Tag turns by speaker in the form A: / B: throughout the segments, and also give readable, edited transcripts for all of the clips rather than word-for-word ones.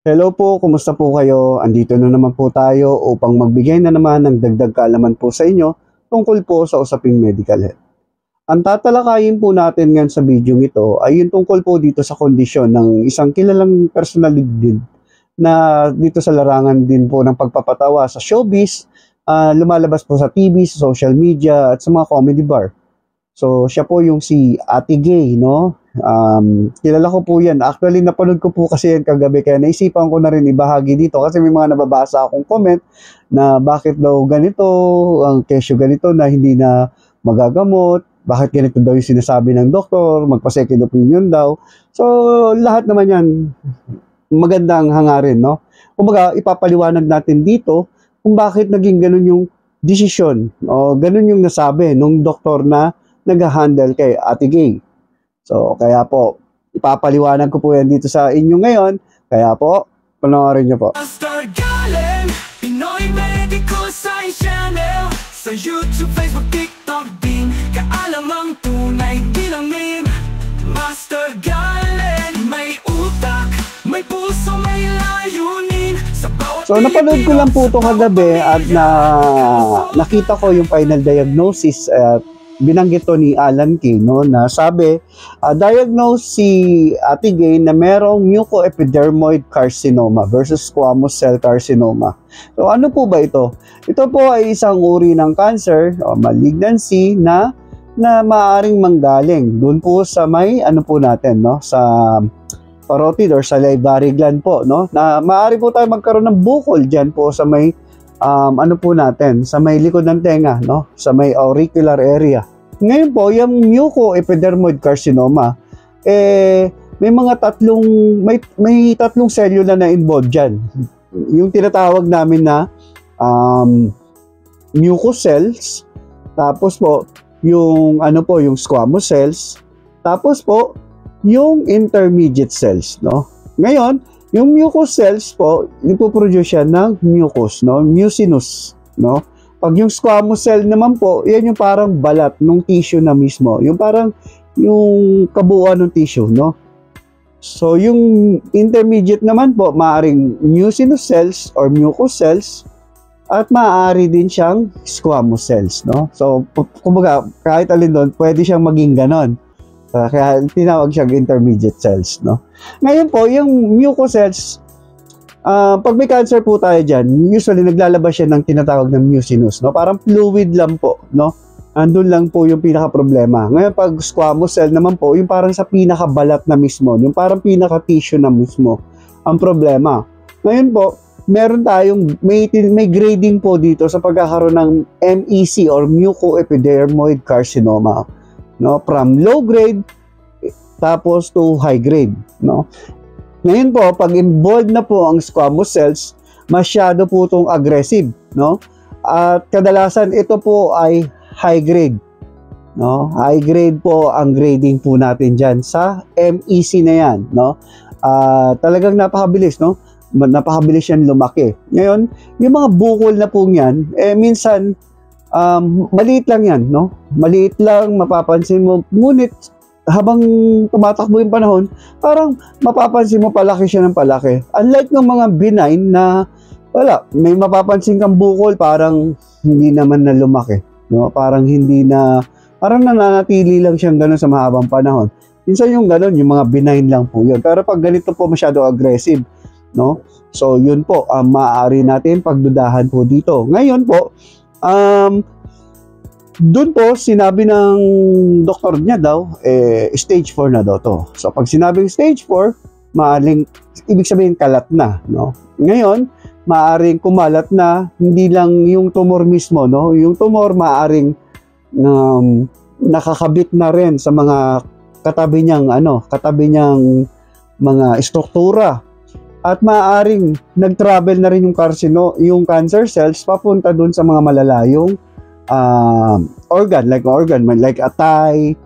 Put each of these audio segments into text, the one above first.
A: Hello po, kumusta po kayo? Andito na naman po tayo upang magbigay na naman ng dagdag kaalaman po sa inyo tungkol po sa usaping medical health. Ang tatalakayin po natin ngayon sa video ito ay yung tungkol po dito sa kondisyon ng isang kilalang personalidad na dito sa larangan din po ng pagpapatawa sa showbiz, lumalabas po sa TV, sa social media at sa mga comedy bar. So, siya po yung si Ate Gay, no? Kilala ko po yan. Actually, napanood ko po kasi yan kagabi, kaya naisipan ko na rin ibahagi dito kasi may mga nababasa akong comment na bakit daw ganito, ang kesyo ganito na hindi na magagamot, bakit ganito daw yung sinasabi ng doktor, magpa-second opinion daw. So, lahat naman yan magandang hangarin, no? Kumbaga, ipapaliwanag natin dito kung bakit naging ganun yung desisyon o ganun yung nasabi nung doktor na nag-handle kay Ate Gay. So, kaya po, ipapaliwanag ko po yan dito sa inyo ngayon. Kaya po, panoorin nyo po.
B: Master Galing, Pinoy Medical Science Channel. Sa YouTube, Facebook, TikTok din kaalamang tunay bilang meme. Master Galing, may utak, may puso, may layunin sa bawat.
A: So, napanood ko lang po ito kagabi at nakita ko yung final diagnosis at binanggit to ni Alan Kay, no, na sabi, diagnose si Ate Gay na merong mucoepidermoid carcinoma versus squamous cell carcinoma. So, ano po ba ito? Ito po ay isang uri ng cancer o malignancy na maaaring manggaling doon po sa may, ano po natin, no, sa parotid or salivary gland po, no, na maaari po tayo magkaroon ng bukol dyan po sa may ano po natin, sa may likod ng tenga, no? Sa may auricular area. Ngayon po, yung mucoepidermoid carcinoma, may tatlong cellula na involved dyan. Yung tinatawag namin na mucous cells, tapos po, yung yung squamous cells, tapos po, yung intermediate cells, no? Ngayon, yung mucous cells po, ipoproduce siya ng mucus, no? Mucinous, no? Pag yung squamous cell naman po, yan yung parang balat ng tissue na mismo. Yung parang yung kabuuan ng tissue, no? So, yung intermediate naman po, maaaring mucinous cells or mucous cells at maaari din siyang squamous cells, no? So, kumbaga, kahit alin doon, pwede siyang maging ganon. Kaya tinawag siyang intermediate cells, no? Ngayon po, yung mucous cells, pag may cancer po tayo dyan, usually naglalabas siya ng tinatawag ng mucinous, no? Parang fluid lang po, no? Andun lang po yung pinaka-problema. Ngayon, pag squamous cell naman po, yung parang sa pinaka-balat na mismo, yung parang pinaka-tissue na mismo, ang problema. Ngayon po, meron tayong, may grading po dito sa pagkakaroon ng MEC or mucoepidermoid carcinoma, no, from low grade tapos to high grade, no. Ngayon po, pag involved na po ang squamous cells, masyado po itong aggressive, no, at kadalasan ito po ay high grade, no. High grade po ang grading po natin dyan sa MEC na yan, no. Talagang napakabilis, no, napakabilis yan lumaki. Ngayon, yung mga bukol na po yan, minsan maliit lang yan, no? Maliit lang, mapapansin mo. Ngunit, habang tumatakbo yung panahon, parang mapapansin mo palaki siya ng palaki. Unlike ng mga benign na, wala, may mapapansin kang bukol, parang hindi naman na lumaki, no? Parang nananatili lang siyang gano'n sa mahabang panahon. Minsan yung gano'n, yung mga benign lang po yun. Pero pag ganito po masyado aggressive, no? So, yun po, maaari natin pagdudahan po dito. Ngayon po, doon po, sinabi ng doktor niya daw, stage 4 na daw to. So, pag sinabing stage 4, ibig sabihin kalat na, no? Ngayon, maaaring kumalat na, hindi lang yung tumor mismo, no? Yung tumor maaaring nakakabit na rin sa mga katabi niyang mga struktura. At maaaring nag-travel na rin yung cancer cells papunta doon sa mga malalayong organ like atay,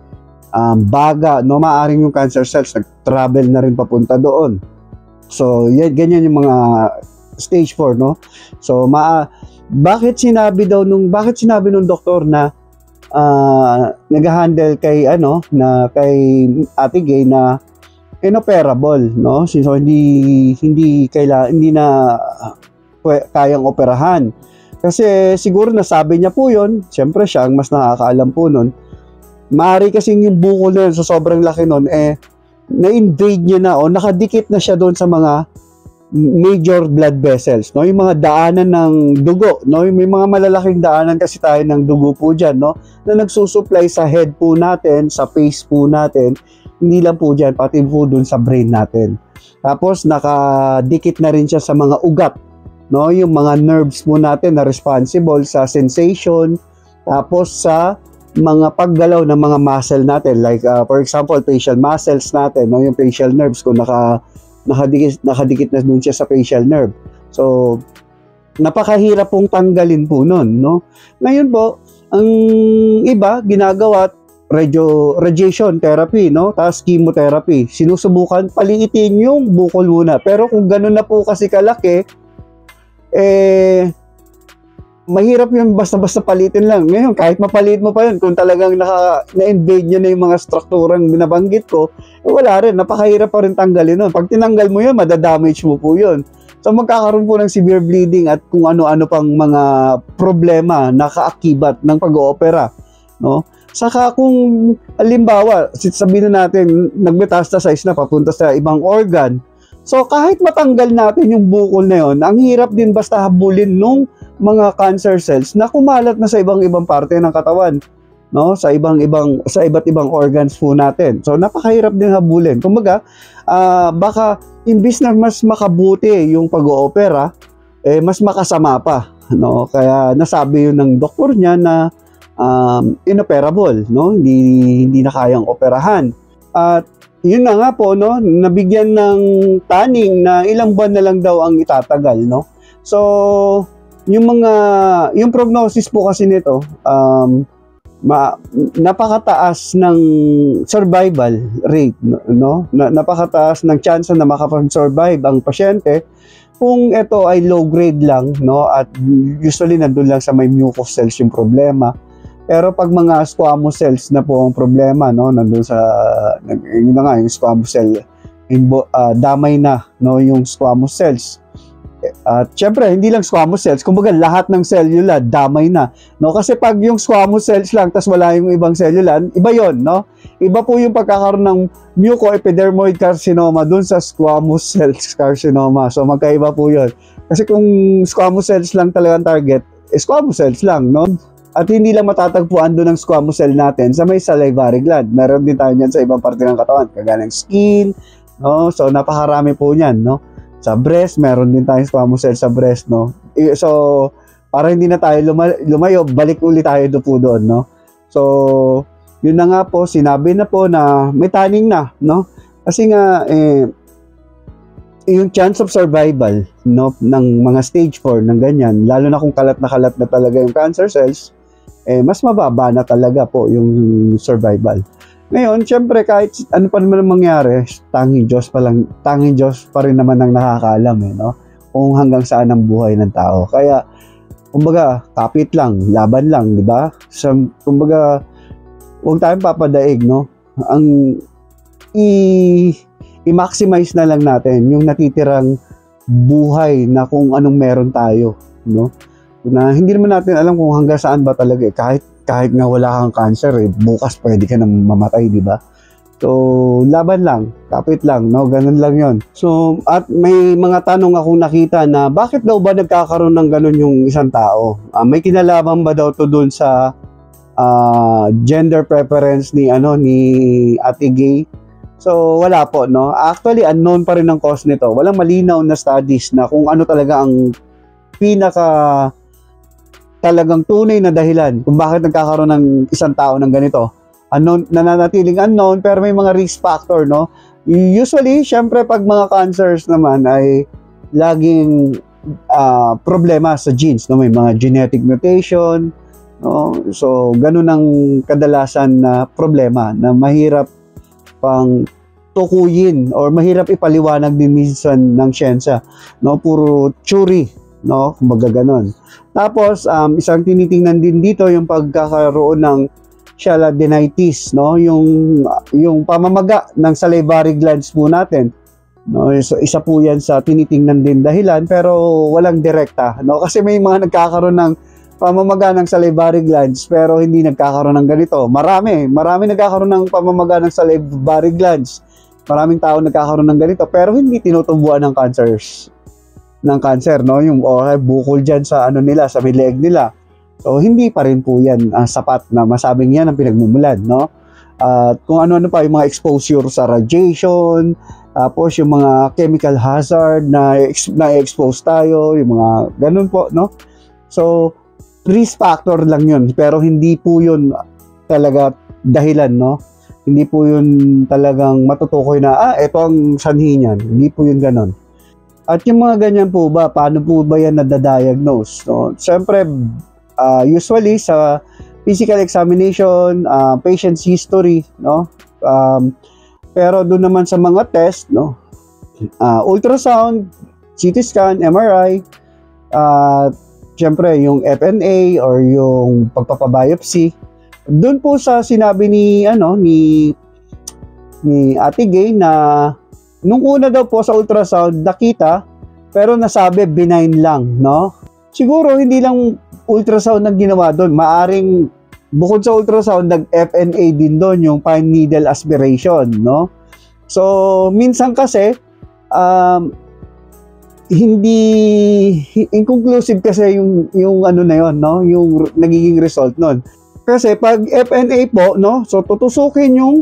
A: baga, no, maaaring yung cancer cells nag-travel na rin papunta doon. So, ganyan yung mga stage 4, no? So, bakit sinabi nung doktor na nag-handle kay kay Ate Gay na inoperable, no? So hindi na kayang operahan. Kasi siguro nasabi niya po 'yon, siyempre siya ang mas nakakaalam po nun. Maaari kasi yung bukol na yun, so sobrang laki nun, na-invade niya na o nakadikit na siya doon sa mga major blood vessels, no? Yung mga daanan ng dugo, no? May mga malalaking daanan kasi tayo ng dugo po dyan, no? Na nagsusupply sa head po natin, sa face po natin, hindi lang po dyan, pati po dun sa brain natin. Tapos nakadikit na rin siya sa mga ugat, no? Yung mga nerves po natin na responsible sa sensation, tapos sa mga paggalaw ng mga muscle natin, like for example facial muscles natin, no? Yung facial nerves ko nakadikit na dun siya sa facial nerve. So napakahirap pong tanggalin po nun, no? Ngayon po ang iba ginagawa radiation therapy, no? Tapos chemotherapy, sinusubukan paliitin yung bukol muna. Pero kung gano'n na po kasi kalaki, mahirap yung basta-basta palitin lang. Ngayon, kahit mapalit mo pa yun, kung talagang na-invade nyo na yung mga strukturang binabanggit ko, wala rin, napakahirap pa rin tanggalin nun. Pag tinanggal mo yun, madadamage mo po yun. So magkakaroon po ng severe bleeding at kung ano-ano pang mga problema na kaakibat ng pag-oopera, no? Saka kung halimbawa, sabihin na natin, nag-metastasize na papunta sa ibang organ, so kahit matanggal natin yung bukol na yun, ang hirap din basta habulin nung mga cancer cells na kumalat na sa ibang-ibang parte ng katawan, no? Sa iba't ibang organs po natin. So napakahirap din habulin. Kumbaga, baka imbis na mas makabuti yung pag-oopera, mas makasama pa, no? Kaya nasabi yun ng doktor niya na inoperable, no? Hindi na kayang operahan. At yun na nga po, no? Nabigyan ng taning na ilang buwan na lang daw ang itatagal, no? So yung prognosis po kasi nito, napakataas ng survival rate, no? Napakataas ng chance na makapag-survive ang pasyente kung ito ay low grade lang, no? At usually nandun lang sa may mucous cells yung problema. Pero pag mga squamous cells na po ang problema, no? Nandun sa yun na nga, yung squamous cell damay na, no, yung squamous cells. At syempre, hindi lang squamous cells, kumbaga lahat ng cellula damay na, no? Kasi pag yung squamous cells lang tas wala yung ibang cellula, iba yon, no? Iba po yung pagkakaroon ng mucoepidermoid carcinoma dun sa squamous cells carcinoma. So magkaiba po yun. Kasi kung squamous cells lang talagang target, squamous cells lang, no? At hindi lang matatagpuan doon ng squamous cell natin sa may salivary gland. Meron din tayo niyan sa ibang parte ng katawan, kagaya ng skin, no? So napakarami po niyan, no? Sa breast, meron din tayong squamous cell sa breast, no? So, para hindi na tayo lumayo, balik ulit tayo doon, no? So, yun na nga po, sinabi na po na may taning na, no? Kasi nga, yung chance of survival, no, ng mga stage 4 ng ganyan, lalo na kung kalat na talaga yung cancer cells, mas mababa na talaga po yung survival. Ngayon, syempre kahit ano pa naman mangyari, tanging Diyos pa rin naman ang nakakaalam, no? Kung hanggang saan ang buhay ng tao. Kaya, kumbaga, kapit lang, laban lang, di ba? So, kumbaga, huwag tayong papadaig, no? Ang i-maximize na lang natin yung natitirang buhay na kung anong meron tayo, no? Na hindi naman natin alam kung hanggang saan ba talaga, kahit nga wala kang cancer, bukas pwede ka nang mamatay, di ba? So, laban lang, kapit lang, no? Ganun lang yon. So, at may mga tanong akong nakita na bakit daw ba nagkakaroon ng ganun yung isang tao? May kinalaman ba daw to dun sa gender preference ni Ate Gay? So, wala po, no? Actually, unknown pa rin ang cause nito. Walang malinaw na studies na kung ano talaga ang talagang tunay na dahilan kung bakit nagkakaroon ng isang tao ng ganito. Unknown, nananatiling unknown, pero may mga risk factor, no? Usually, syempre, pag mga cancers naman ay laging problema sa genes, no? May mga genetic mutation, no? So, ganun ang kadalasan na problema na mahirap pang tukuyin or mahirap ipaliwanag din minsan ng siyensya, no? Puro theory, no? Kumbaga ganon. Tapos, isang tinitingnan din dito yung pagkakaroon ng sialadenitis, no? Yung pamamaga ng salivary glands po natin. No, so isa po 'yan sa tinitingnan din dahilan pero walang direkta, no? Kasi may mga nagkakaroon ng pamamaga ng salivary glands pero hindi nagkakaroon ng ganito. Marami nagkakaroon ng pamamaga ng salivary glands. Maraming tao nagkakaroon ng ganito pero hindi tinutubuan ng cancer, no? Yung bukol diyan sa nila, sa may leeg nila. So hindi pa rin po 'yan sapat na masabing 'yan ang pinagmumulan, no? At kung ano-ano pa yung mga exposure sa radiation, tapos yung mga chemical hazard na expose tayo, yung mga ganun po, no? So, risk factor lang yun, pero hindi po yun talaga dahilan, no? Hindi po yun talagang matutukoy na, ito ang sanhi niyan. Hindi po yun ganun. At yung mga ganyan po ba, paano po ba yan nadadiagnose? No? Siyempre, usually sa physical examination, patient's history, no? Pero doon naman sa mga test, no? Ultrasound, CT scan, MRI, siyempre yung FNA or yung pagpapabiopsy. Doon po sa sinabi ni Ate Gay na nung una daw po sa ultrasound nakita pero nasabi benign lang, no? Siguro hindi lang ultrasound ang ginawa doon, maaring bukod sa ultrasound, nag-FNA din doon, yung fine needle aspiration, no? So, minsan kasi, hindi inconclusive kasi yung ano na yon, no? Yung nagiging result nun. Kasi pag FNA po, no? So, tutusukin yung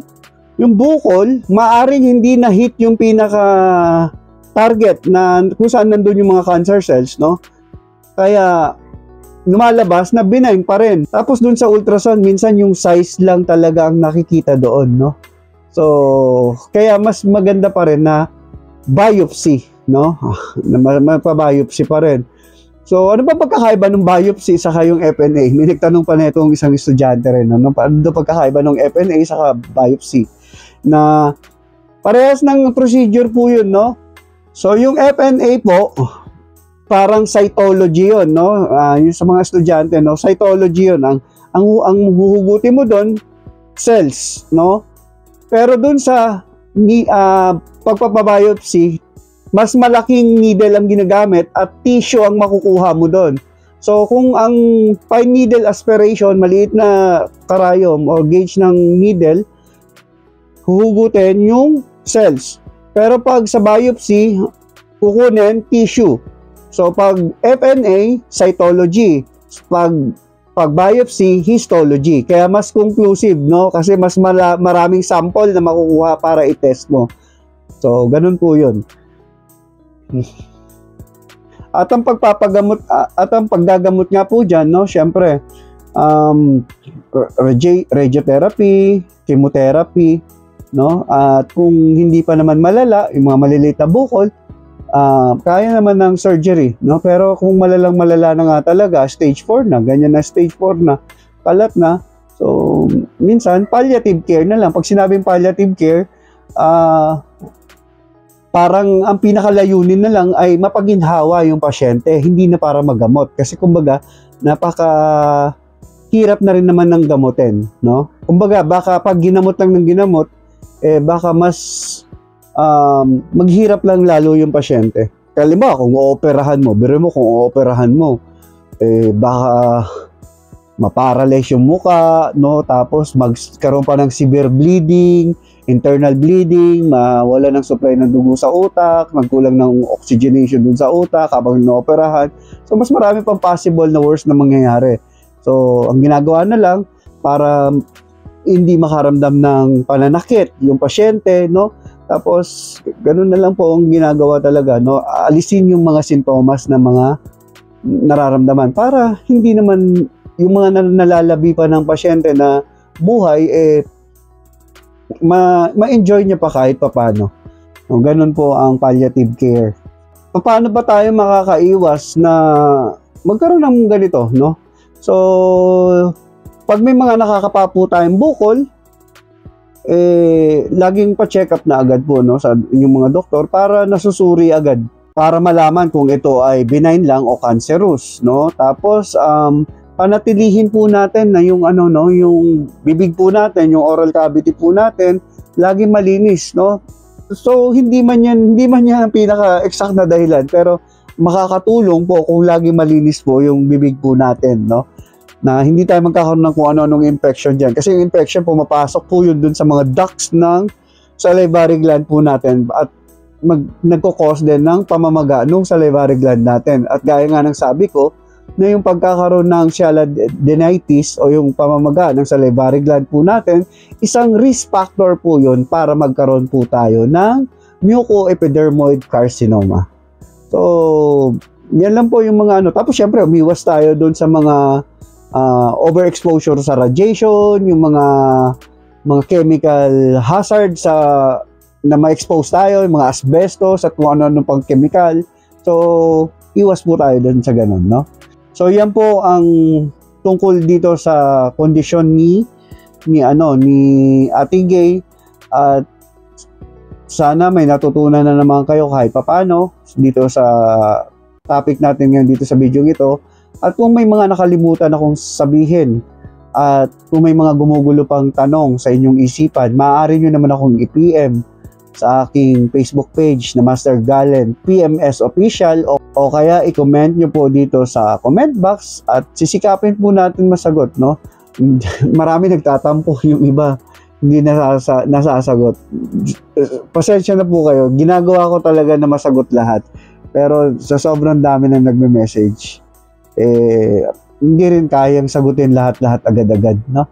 A: bukol, maaring hindi na-hit yung pinaka-target na kung saan nandun yung mga cancer cells, no? Kaya, lumalabas na benign pa rin. Tapos dun sa ultrasound, minsan yung size lang talaga ang nakikita doon, no? So, kaya mas maganda pa rin na biopsy, no? Magpa-biopsy pa rin. So, ano ba pagkakaiba ng biopsy saka yung FNA? May nagtanong pa na itong isang estudyante rin, no? Ano pagkakaiba ng FNA saka biopsy? Na parehas ng procedure po yun, no? So, yung FNA po, parang cytology yun, no? Yung sa mga estudyante, no? Cytology yun. Ang huhugutin mo doon, cells, no? Pero doon sa pagpapabiopsy, mas malaking needle ang ginagamit at tissue ang makukuha mo doon. So, kung ang fine needle aspiration, maliit na karayom o gauge ng needle, huhugutin yung cells. Pero pag sa biopsy, kukunin tissue. So, pag FNA, cytology. Pag biopsy, histology. Kaya mas conclusive, no? Kasi mas maraming sample na makukuha para i-test mo. So, ganun po yun. At ang paggagamot nga po dyan, no? Siyempre, radiotherapy, chemotherapy, no? At kung hindi pa naman malala, yung mga maliliit na bukol, kaya naman ng surgery, no? Pero kung malala na nga talaga, stage 4 na, ganyan na stage 4 na, kalat na, so minsan palliative care na lang. Pag sinabing palliative care, parang ang pinakalayunin na lang ay mapaginhawa yung pasyente, hindi na para magamot. Kasi kumbaga, napaka-hirap na rin naman ng gamutin, no? Kumbaga, baka pag ginamot lang ng ginamot, baka mas maghirap lang lalo yung pasyente. Kaya kung ooperahan mo, biro mo kung ooperahan mo, baka maparalyze yung muka, no? Tapos magkaroon pa ng severe bleeding, internal bleeding, mawala ng supply ng dugo sa utak, magkulang ng oxygenation dun sa utak habang inooperahan. So, mas marami pang possible na worse na mangyayari. So, ang ginagawa na lang para hindi makaramdam ng pananakit yung pasyente, no? Tapos, ganun na lang po ang ginagawa talaga, no? Alisin yung mga sintomas na mga nararamdaman para hindi naman yung mga nalalabi pa ng pasyente na buhay, ma-enjoy niya pa kahit papano. No, ganun po ang palliative care. Paano ba tayo makakaiwas na magkaroon ng ganito, no? So, pag may mga nakakapapo tayong bukol, laging pa-check up na agad po, no, sa inyong mga doktor para nasusuri agad para malaman kung ito ay benign lang o cancerous, no? Tapos panatilihin po natin na yung ano no, yung bibig po natin, yung oral cavity po natin lagi malinis, no? So hindi man yan ang pinaka-exact na dahilan, pero makakatulong po kung lagi malinis po yung bibig po natin, no? Na hindi tayo magkakaroon ng kung ano-anong infection diyan. Kasi yung infection pumapasok po yun dun sa mga ducts ng salivary gland po natin at nagko-cause din ng pamamaga ng salivary gland natin. At gaya nga ng sabi ko, na yung pagkakaroon ng sialadenitis o yung pamamaga ng salivary gland po natin, isang risk factor po yun para magkaroon po tayo ng mucoepidermoid carcinoma. So, yan lang po yung mga ano. Tapos syempre, umiwas tayo doon sa mga overexposure sa radiation, yung mga chemical hazard na ma-expose tayo, yung mga asbestos at kung ano-ano pang chemical. So, iwas po tayo doon sa ganun, no? So, yan po ang tungkol dito sa kondisyon ni Ate Gay. At sana may natutunan na naman kayo kahit papano dito sa topic natin ngayon dito sa video ito. At kung may mga nakalimutan akong sabihin at kung may mga gumugulo pang tanong sa inyong isipan, maaari nyo naman akong i-PM sa aking Facebook page na Master Galen PMS Official o kaya i-comment nyo po dito sa comment box at sisikapin po natin masagot, no? Marami nagtatampo, yung iba hindi nasasagot. Pasensya na po kayo, ginagawa ko talaga na masagot lahat, pero sa sobrang dami na nagme-message, hindi rin kayang sagutin lahat-lahat agad-agad, no?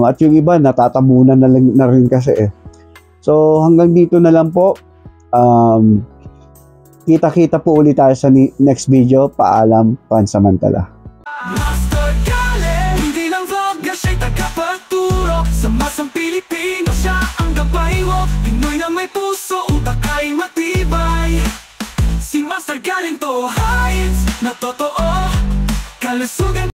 A: At yung iba natatabunan na rin kasi So hanggang dito na lang po. Kita-kita po ulit tayo sa next video. Paalam, pansamantala.
B: Master Galen, hindi lang vlogger, siya'y tagapagturo. Sa masang Pilipino, siya ang gabay mo. Pinoy na may puso, utak ay matibay. Si Master Galen to, heights na totoo. Kalusugan